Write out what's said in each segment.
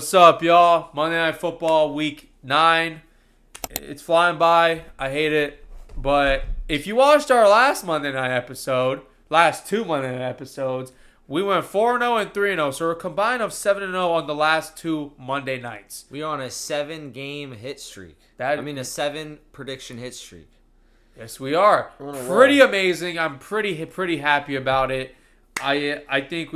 What's up, y'all? Monday Night Football Week 9. It's flying by. I hate it. But if you watched our last Monday Night episode, last two Monday Night episodes, we went 4-0 and 3-0. So we're a combined of 7-0 on the last two Monday nights. We are on a 7-game hit streak. A 7-prediction hit streak. Yes, we are. Pretty amazing. I'm pretty happy about it. I think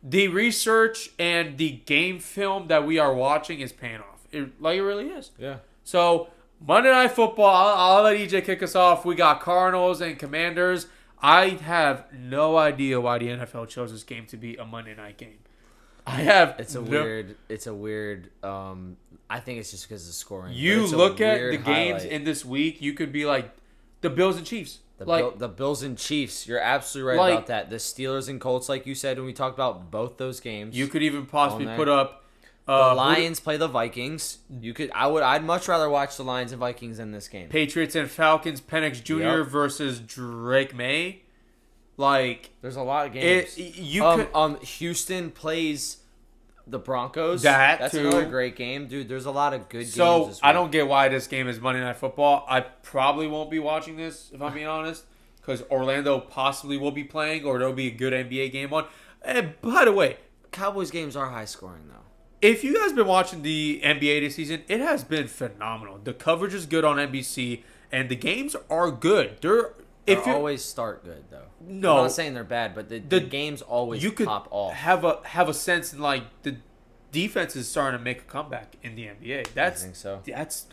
the research and the game film that we are watching is paying off. It really is. Yeah. So Monday Night Football. I'll let EJ kick us off. We got Cardinals and Commanders. I have no idea why the NFL chose this game to be a Monday night game. It's a weird. I think it's just because of the scoring. You look at the games in this week, you could be like the Bills and Chiefs. The Bills and Chiefs. You're absolutely right about that. The Steelers and Colts, like you said when we talked about both those games. You could even possibly put up the Lions play the Vikings. I'd much rather watch the Lions and Vikings in this game. Patriots and Falcons. Penix Jr. versus Drake May. There's a lot of games. Houston plays the Broncos. That's another great game, dude. There's a lot of good games this week. I don't get why this game is Monday Night Football. I probably won't be watching this, if I'm being honest, because Orlando possibly will be playing, or there'll be a good NBA game on. And by the way, Cowboys games are high scoring though. If you guys been watching the NBA this season, it has been phenomenal. The coverage is good on NBC, and the games are good. They always start good though. No, I'm not saying they're bad, but the games always pop off. Have a sense in the defense is starting to make a comeback in the NBA. I think so. It's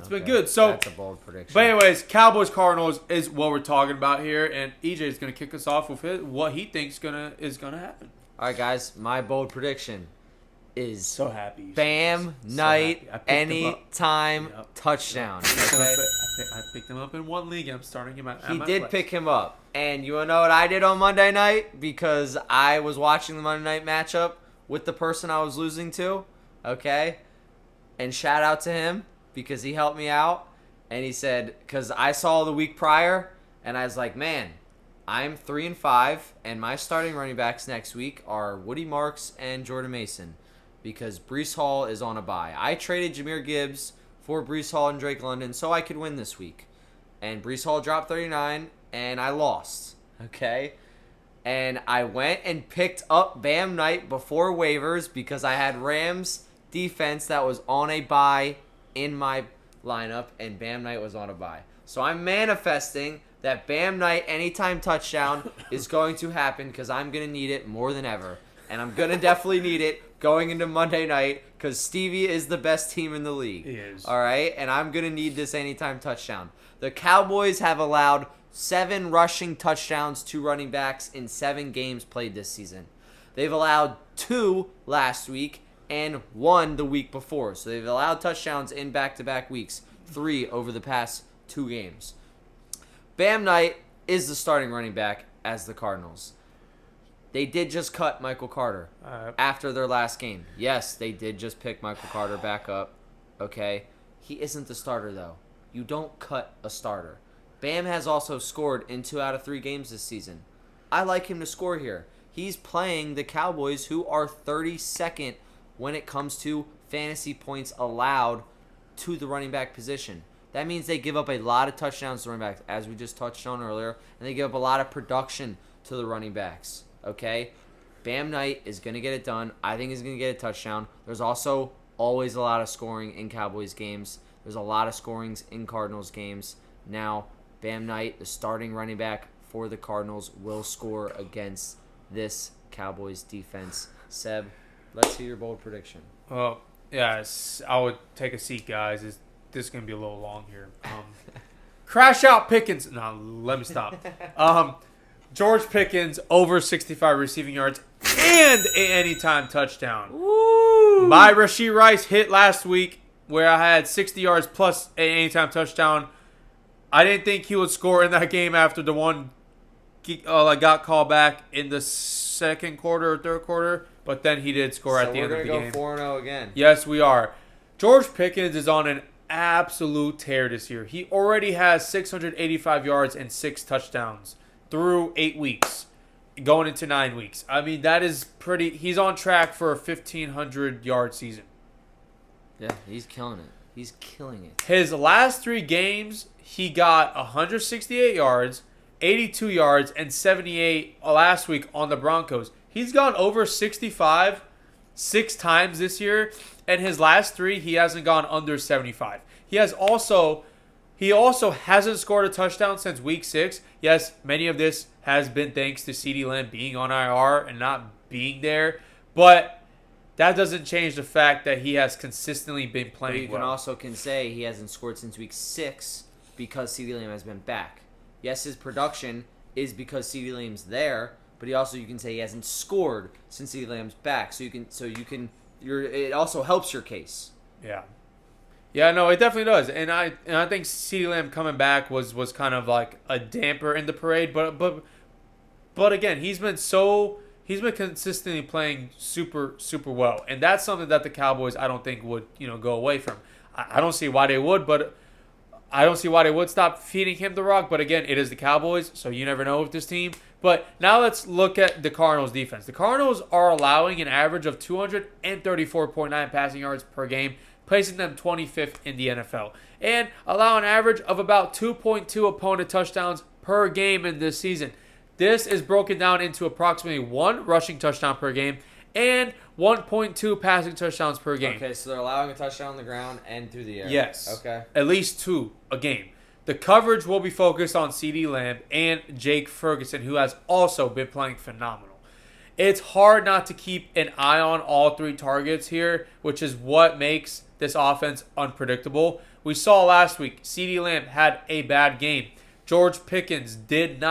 been good. So that's a bold prediction. But anyways, Cowboys Cardinals is what we're talking about here, and EJ is going to kick us off with what he thinks is gonna happen. All right, guys, my bold prediction is so happy. Bam Knight anytime touchdown. Okay? I picked him up in one league. I'm starting him at He did pick him up. And you want to know what I did on Monday night? Because I was watching the Monday night matchup with the person I was losing to. Okay? And shout out to him because he helped me out. And he said, because I saw the week prior, and I was like, man, I'm 3-5, and my starting running backs next week are Woody Marks and Jordan Mason. Because Breece Hall is on a bye. I traded Jahmyr Gibbs for Breece Hall and Drake London so I could win this week. And Breece Hall dropped 39, and I lost. Okay? And I went and picked up Bam Knight before waivers because I had Rams defense that was on a bye in my lineup, and Bam Knight was on a bye. So I'm manifesting that Bam Knight anytime touchdown is going to happen because I'm going to need it more than ever. And I'm going to definitely need it going into Monday night because Stevie is the best team in the league. He is. All right? And I'm going to need this anytime touchdown. The Cowboys have allowed 7 rushing touchdowns to running backs in 7 games played this season. They've allowed 2 last week and 1 the week before. So they've allowed touchdowns in back-to-back weeks, 3 over the past 2 games. Bam Knight is the starting running back as the Cardinals. They did just cut Michael Carter after their last game. Yes, they did just pick Michael Carter back up. Okay? He isn't the starter, though. You don't cut a starter. Bam has also scored in 2 out of 3 games this season. I like him to score here. He's playing the Cowboys, who are 32nd when it comes to fantasy points allowed to the running back position. That means they give up a lot of touchdowns to running backs, as we just touched on earlier, and they give up a lot of production to the running backs. Okay? Bam Knight is going to get it done. I think he's going to get a touchdown. There's also always a lot of scoring in Cowboys games. There's a lot of scorings in Cardinals games. Now, Bam Knight, the starting running back for the Cardinals, will score against this Cowboys defense. Seb, let's hear your bold prediction. Well, yes, I would take a seat, guys. This is going to be a little long here. Crash out Pickens. No, let me stop. George Pickens over 65 receiving yards and an anytime touchdown. Woo! My Rashee Rice hit last week where I had 60 yards plus an anytime touchdown. I didn't think he would score in that game after the one got called back in the second quarter or third quarter, but then he did score at the end of the game. So we're going to go 4-0 again. Yes, we are. George Pickens is on an absolute tear this year. He already has 685 yards and 6 touchdowns through 8 weeks. going into 9 weeks. I mean, that is pretty. He's on track for a 1,500-yard season. Yeah, he's killing it. He's killing it. His last 3 games, he got 168 yards, 82 yards, and 78 last week on the Broncos. He's gone over 65 6 times this year, and his last 3, he hasn't gone under 75. He also hasn't scored a touchdown since week 6. Yes, many of this has been thanks to CeeDee Lamb being on IR and not being there, but that doesn't change the fact that he has consistently been playing But you can well. also say he hasn't scored since week 6 because CeeDee Lamb has been back. Yes, his production is because CeeDee Lamb's there, but you can say he hasn't scored since CeeDee Lamb's back. It also helps your case. Yeah. Yeah, no, it definitely does. And I think CeeDee Lamb coming back was kind of like a damper in the parade, but again, he's been consistently playing super, super well. And that's something that the Cowboys, I don't think, would, go away from. I don't see why they would, but I don't see why they would stop feeding him the rock. But again, it is the Cowboys, so you never know with this team. But now let's look at the Cardinals' defense. The Cardinals are allowing an average of 234.9 passing yards per game, placing them 25th in the NFL, and allow an average of about 2.2 opponent touchdowns per game in this season. This is broken down into approximately 1 rushing touchdown per game and 1.2 passing touchdowns per game. Okay, so they're allowing a touchdown on the ground and through the air. Yes. Okay. At least 2 a game. The coverage will be focused on CeeDee Lamb and Jake Ferguson, who has also been playing phenomenal. It's hard not to keep an eye on all 3 targets here, which is what makes this offense unpredictable. We saw last week, CeeDee Lamb had a bad game. George Pickens didn't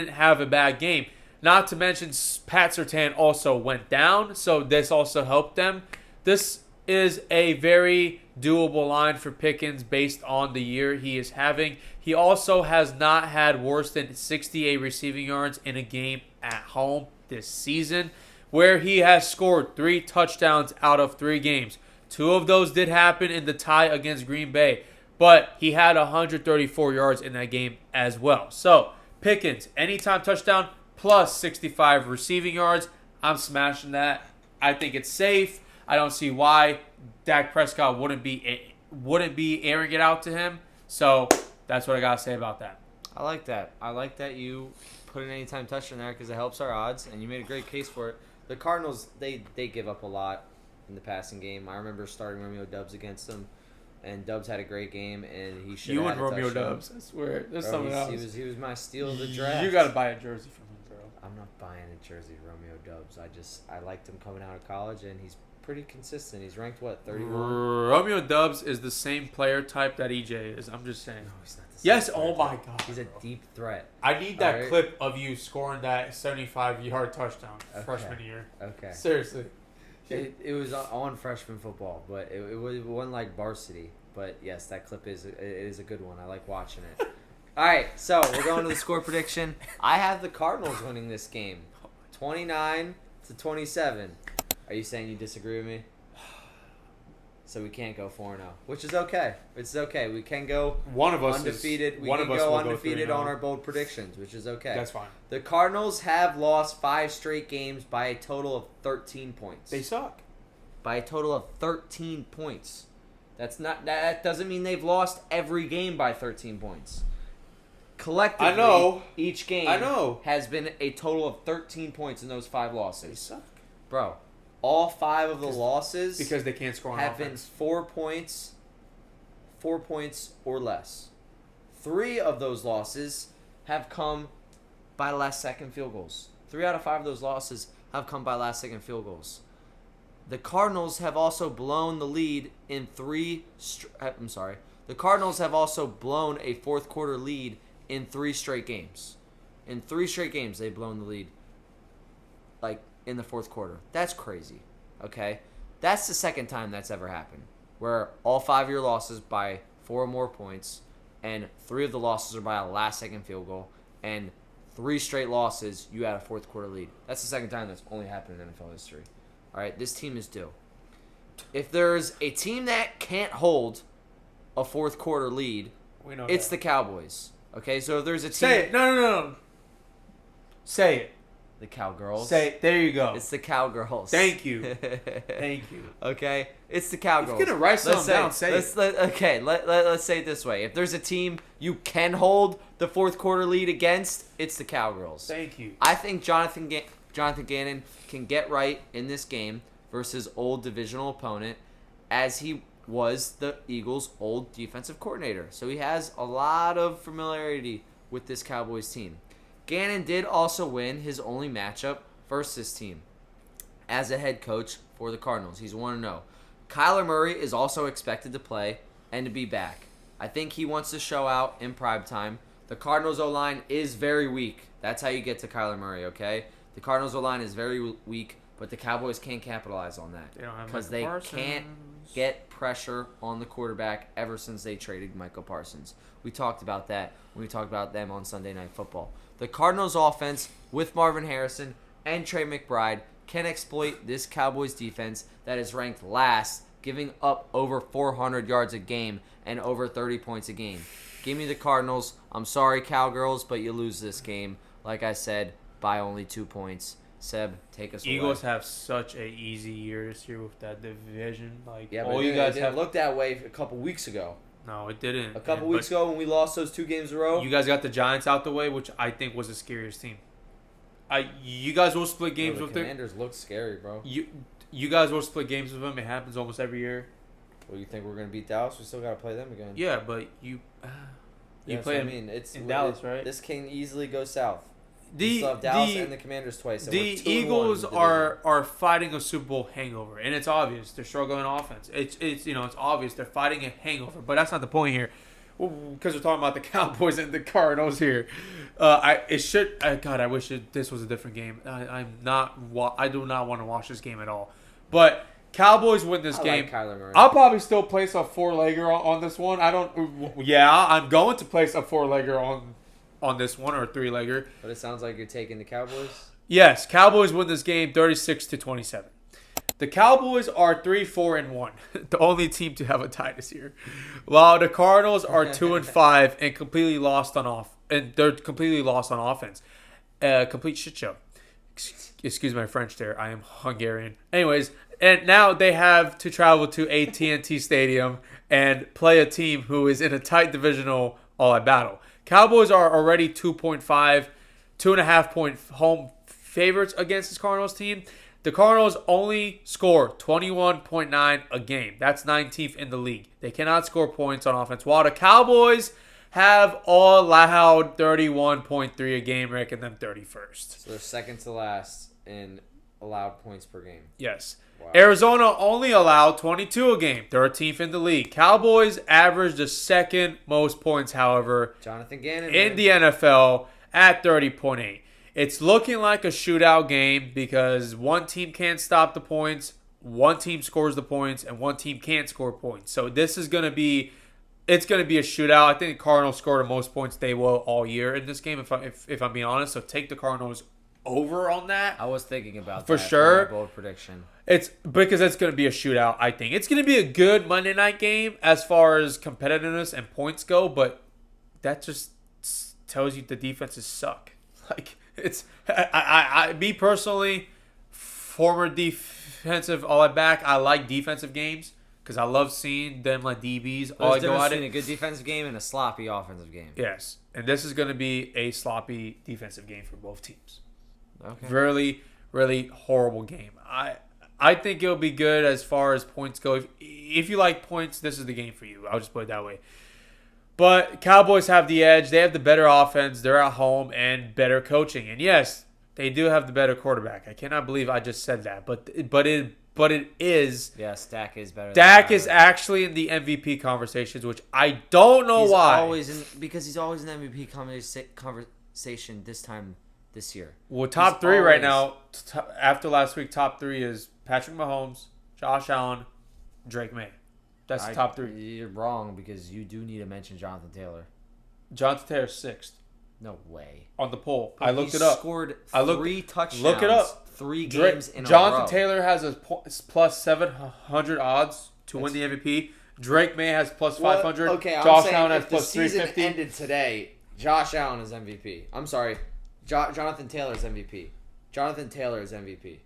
have a bad game. Not to mention Pat Surtain also went down, so this also helped them. This is a very doable line for Pickens based on the year he is having. He also has not had worse than 68 receiving yards in a game at home this season, where he has scored 3 touchdowns out of 3 games. 2 of those did happen in the tie against Green Bay, but he had 134 yards in that game as well. So, Pickens, anytime touchdown, plus 65 receiving yards. I'm smashing that. I think it's safe. I don't see why Dak Prescott wouldn't be airing it out to him. So, that's what I got to say about that. I like that. I like that you put an anytime touchdown there because it helps our odds, and you made a great case for it. The Cardinals, they give up a lot in the passing game. I remember starting Romeo Doubs against them, and Doubs had a great game, and he should have had a touchdown. You and Romeo Doubs, I swear. There's Bro, someone else. He was my steal of the draft. You got to buy a jersey from him, bro. I'm not buying a jersey of Romeo Doubs. I liked him coming out of college, and he's pretty consistent. He's ranked, 31? Romeo Doubs is the same player type that EJ is. I'm just saying. No, he's not the same. Yes, player. oh my God. He's a deep threat. I need that Alright. clip of you scoring that 75-yard touchdown Okay. freshman year. Okay. Seriously. It was on freshman football, but it wasn't like varsity. But yes, that clip is a good one. I like watching it. All right, so we're going to the score prediction. I have the Cardinals winning this game, 29-27. Are you saying you disagree with me? So we can't go 4-0, which is okay. It's okay. We can go One of us undefeated. Is, We one can of us go will undefeated go 3-0. on our bold predictions, which is okay. That's fine. The Cardinals have lost 5 straight games by a total of 13 points. They suck. By a total of 13 points. That doesn't mean they've lost every game by 13 points. Collectively, I know. each game I know. has been a total of 13 points in those 5 They losses. suck. Bro, all 5 of the losses Because they can't score on have been offense. 4 points or less. 3 of those losses have come by last-second field goals. 3 out of 5 of those losses have come by last-second field goals. The Cardinals have also blown the lead in the Cardinals have also blown a fourth-quarter lead in 3 straight games. In 3 straight games, they've blown the lead, in the fourth quarter. That's crazy, okay? That's the second time that's ever happened, where all 5 of your losses by 4 or more points, and 3 of the losses are by a last-second field goal, and 3 straight losses, you had a fourth-quarter lead. That's the second time that's only happened in NFL history. All right, this team is due. If there's a team that can't hold a fourth-quarter lead, We know it's that. the Cowboys. Okay, so if there's a team... Say it. No. Say it. The Cowgirls. Say it. There you go. It's the Cowgirls. Thank you. Thank you. Okay? It's the Cowgirls. If you're going to write something down, say it. Let's say it this way. If there's a team you can hold the fourth quarter lead against, it's the Cowgirls. Thank you. I think Jonathan Gannon can get right in this game versus old divisional opponent, as he was the Eagles' old defensive coordinator. So he has a lot of familiarity with this Cowboys team. Gannon did also win his only matchup versus this team as a head coach for the Cardinals. He's 1-0. Kyler Murray is also expected to play and to be back. I think he wants to show out in prime time. The Cardinals O-line is very weak. That's how you get to Kyler Murray, okay? The Cardinals O-line is very weak, but the Cowboys can't capitalize on that. They don't have because Michael they Parsons. can't get pressure on the quarterback ever since they traded Michael Parsons. We talked about that when we talked about them on Sunday Night Football. The Cardinals offense with Marvin Harrison and Trey McBride can exploit this Cowboys defense that is ranked last, giving up over 400 yards a game and over 30 points a game. Give me the Cardinals. I'm sorry, Cowgirls, but you lose this game. Like I said, by only 2 points. Seb, take us away. Eagles have such a easy year this year with that division. Like, Yeah, all but you guys it have. didn't look that way a couple weeks ago. No, it didn't. A couple weeks ago when we lost those 2 games in a row. You guys got the Giants out the way, which I think was the scariest team. You guys will split games the with them. Commanders look scary, bro. You guys will split games with them. It happens almost every year. Well, you think we're going to beat Dallas? We still got to play them again. Yeah, but you That's play what them it's in Dallas, right? This can easily go south. We The still have Dallas and the Commanders twice. So the we're 2-1 Eagles in the are fighting a Super Bowl hangover, and it's obvious they're struggling on offense. It's obvious they're fighting a hangover, but that's not the point here. Because we're talking about the Cowboys and the Cardinals here. God, I wish this was a different game. I do not want to watch this game at all. But Cowboys win this game. Like Kyler Murray. I'll probably still place a 4-legger on this one. I'm going to place a 4-legger on this one, or a 3-legger. But it sounds like you're taking the Cowboys. Yes, Cowboys win this game 36-27. The Cowboys are 3-4-1, the only team to have a tie this year, while the Cardinals are 2-5 and completely lost on offense. Complete shit show. Excuse my French there. I am Hungarian. Anyways, and now they have to travel to AT&T Stadium and play a team who is in a tight divisional all-out battle. Cowboys are already 2.5 point home favorites against this Cardinals team. The Cardinals only score 21.9 a game. That's 19th in the league. They cannot score points on offense, while the Cowboys have all allowed 31.3 a game, ranking them 31st. So they're second to last in allowed points per game. Yes. Wow. Arizona only allowed 22 a game, 13th in the league. Cowboys average the second most points, however, Jonathan Gannon in the NFL at 30.8. It's looking like a shootout game because one team can't stop the points, one team scores the points, and one team can't score points. So this is going to be a shootout. I think the Cardinals scored the most points they will all year in this game, if I'm being honest. So take the Cardinals over on that. I was thinking about For that sure. For my bold prediction. It's because it's going to be a shootout, I think. It's going to be a good Monday night game as far as competitiveness and points go, but that just tells you the defenses suck. Like, it's me personally, former defensive all-out back, I like defensive games because I love seeing them like DBs. There's a difference between a good defensive game and a sloppy offensive game. Yes, and this is going to be a sloppy defensive game for both teams. Okay. Really, really horrible game. I think it'll be good as far as points go. If you like points, this is the game for you. I'll just put it that way. But Cowboys have the edge. They have the better offense. They're at home and better coaching. And yes, they do have the better quarterback. I cannot believe I just said that. But it is. Yes, Dak is better. Dak is actually in the MVP conversations, which I don't know why. Because he's always in the MVP conversation this year. Well, top three right now, after last week, top three is Patrick Mahomes, Josh Allen, Drake May. That's the top three. You're wrong because you do need to mention Jonathan Taylor. Jonathan Taylor 6th No way. on the poll. But I looked it up. Scored I looked- 3 touchdowns. Look it up. 3 games in a row. Jonathan Taylor has a plus 700 odds to win the MVP. Drake May has plus 500. Okay, I'm Josh saying Allen has if plus the season 350. ended today, Josh Allen is MVP. I'm sorry. Jonathan Taylor's MVP. Jonathan Taylor is MVP.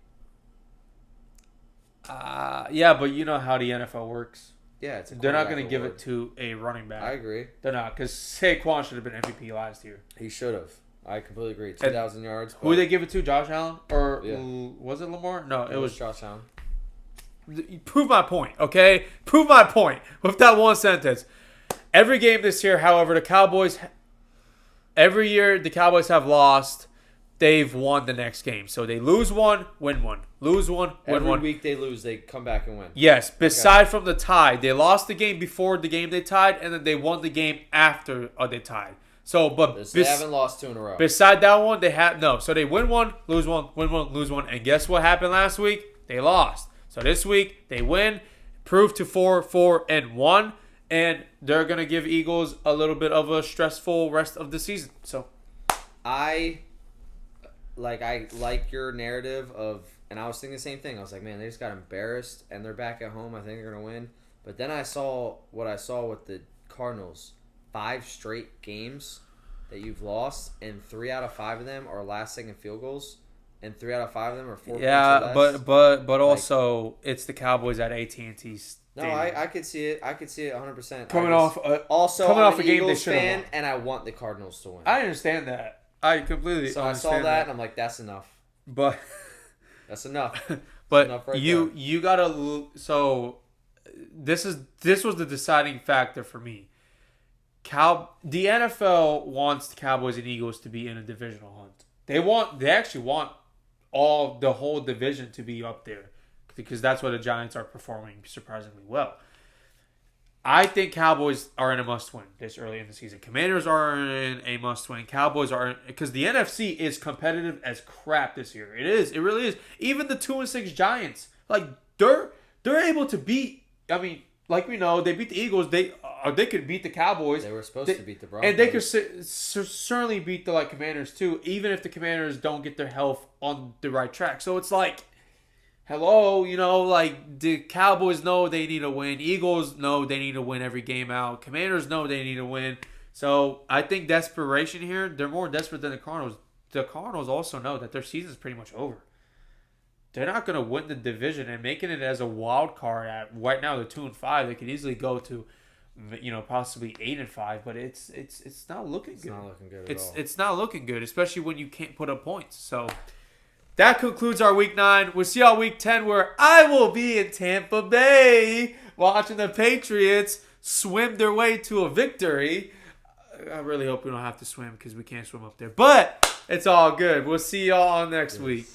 Yeah, but you know how the NFL works. Yeah, it's They're not going to give it to a running back. I agree. They're not, because Saquon should have been MVP last year. He should have. I completely agree. 2,000 yards. Who did they give it to? Josh Allen? Or Yeah. was it Lamar? No, it was Josh Allen. Prove my point, okay? Prove my point with that one sentence. Every game this year, however, every year the Cowboys have lost. They've won the next game. So they lose one, win one. Lose one, win Every one. week they lose, they come back and win. Yes, beside from the tie. They lost the game before the game they tied, and then they won the game after they tied. So, but They haven't lost 2 in a row. beside that one, they have no. So they win one, lose one, win one, lose one. And guess what happened last week? They lost. So this week they win, prove to 4-4-1, and they're gonna give Eagles a little bit of a stressful rest of the season. So I like your narrative of, and I was thinking the same thing. I was like, man, they just got embarrassed, and they're back at home. I think they're gonna win. But then I saw what I saw with the Cardinals: 5 straight games that you've lost, and 3 out of 5 of them are last-second field goals, and 3 out of 5 of them are 4 yeah, points or less. but also it's the Cowboys at AT&T. No, I could see it. I could see it 100%. Coming off Also, coming I'm off an a game they Eagles should have fan, won. and I want the Cardinals to win. I understand that. I completely So I saw understand that, and I'm like, that's enough. But That's enough. but Enough right you gotta. So this was the deciding factor for me. The NFL wants the Cowboys and Eagles to be in a divisional hunt. They actually want the whole division to be up there, because that's where the Giants are performing surprisingly well. I think Cowboys are in a must-win this early in the season. Commanders are in a must-win. Cowboys are, because the NFC is competitive as crap this year. It is. It really is. Even the 2-6 Giants, like they're able to beat. I mean, like we know, they beat the Eagles. They could beat the Cowboys. They were supposed to beat the Broncos. And they could certainly beat the Commanders too, even if the Commanders don't get their health on the right track. So it's like, hello, the Cowboys know they need to win. Eagles know they need to win every game out. Commanders know they need to win. So I think desperation here, they're more desperate than the Cardinals. The Cardinals also know that their season is pretty much over. They're not going to win the division, and making it as a wild card at right now they're 2-5. They could easily go to, possibly 8-5, but it's not looking good. It's not looking good at all. It's not looking good, especially when you can't put up points. So that concludes our Week 9. We'll see y'all Week 10, where I will be in Tampa Bay watching the Patriots swim their way to a victory. I really hope we don't have to swim, because we can't swim up there. But it's all good. We'll see y'all on next week.